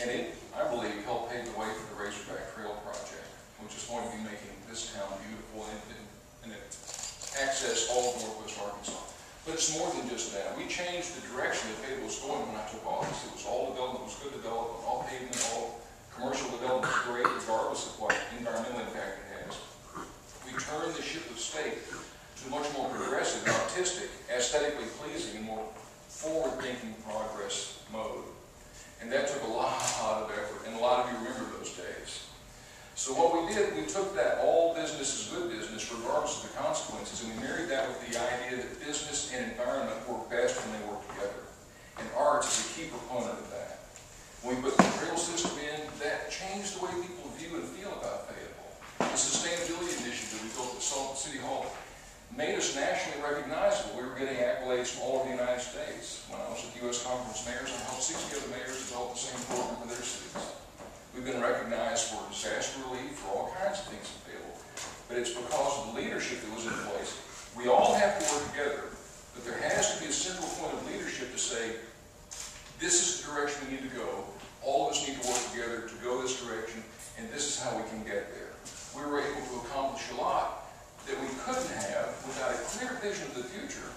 And it, I believe, helped pave the way for the Razorback Trail project, which is going to be making this town beautiful and access all of northwest Arkansas. But it's more than just that. We changed the direction that Fayetteville was going when I took office. It was all development, was good development, all pavement, all commercial development was great, regardless of what environmental impact it has. We turned the ship of state to much more progressive and artistic, aesthetically pleasing, and more forward-thinking progress mode. And that took a lot of effort, and a lot of you remember those days. So what we did, we took that all business is good business, regardless of the consequences, and we married that with the idea that business and environment work best when they work together. And arts is a key proponent of that. When we put the trail system in, that changed the way people view and feel about Fayetteville. The sustainability initiative that we built at City Hall made us nationally recognizable. We were getting accolades from all over the United States. When I was at the U.S. Conference of Mayors, I helped 60 other mayors develop the same program for their cities. We've been recognized for disaster relief, for all kinds of things in Fayetteville. But it's because of the leadership that was in place. We all have to work together, but there has to be a central point of leadership to say, this is the direction we need to go. All of us need to work together to go this direction, and this is how we can get there. We were able to accomplish a lot that we couldn't have without a clear vision of the future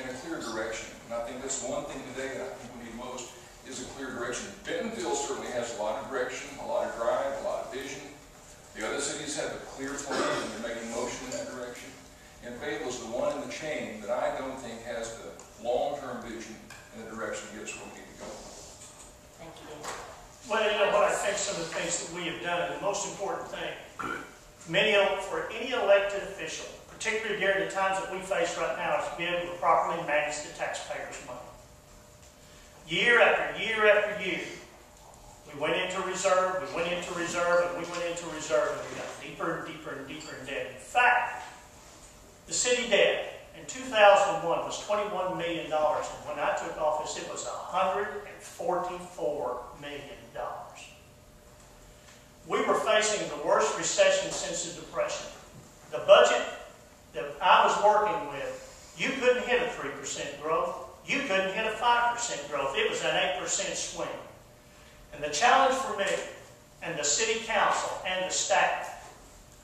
and a clear direction. And I think that's one thing today that I think we need most is a clear direction. Bentonville certainly has a lot of direction, a lot of drive, a lot of vision. The other cities have a clear plan and they're making motion in that direction. And Fayetteville is the one in the chain that I don't think has the long-term vision and the direction to get us where we need to go. Thank you. Well, you know what I think some of the things that we have done, and the most important thing, for any elected official, particularly during the times that we face right now, is to be able to properly manage the taxpayers' money. Year after year after year, we went into reserve, and we went into reserve, and we got deeper and deeper and deeper in debt. In fact, the city debt in 2001 was $21 million, and when I took office, it was $144 million. We were facing the worst recession since the Depression. The budget that I was working with, you couldn't hit a 3% growth. You couldn't hit a 5% growth. It was an 8% swing. And the challenge for me and the city council and the staff,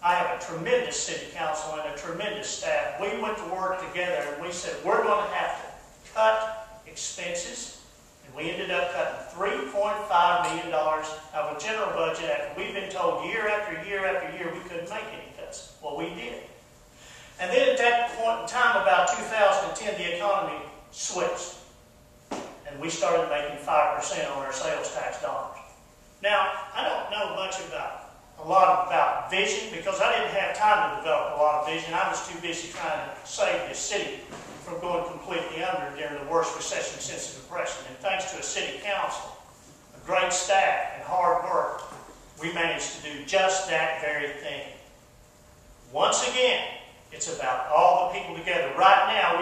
I have a tremendous city council and a tremendous staff. We went to work together and we said, we're going to have to cut expenses. And we ended up cutting $3.5 million out of a general budget after we've been told year after year after year we couldn't make any cuts. Well, we did. And then at that point in time, about 2010, the economy switched. And we started making 5% on our sales tax dollars. Now, I don't know a lot about vision because I didn't have time to develop a lot of vision. I was too busy trying to save this city from going completely under during the worst recession since the Depression. And thanks to a city council, a great staff, and hard work, we managed to do just that very thing. Once again, it's about all the people together. Right now,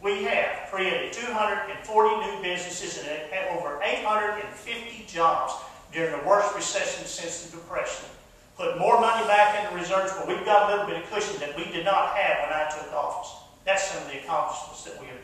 we have created 240 new businesses and over 850 jobs during the worst recession since the Depression. Put more money back into reserves, but we've got a little bit of cushion that we did not have when I took office. That's some of the accomplishments that we have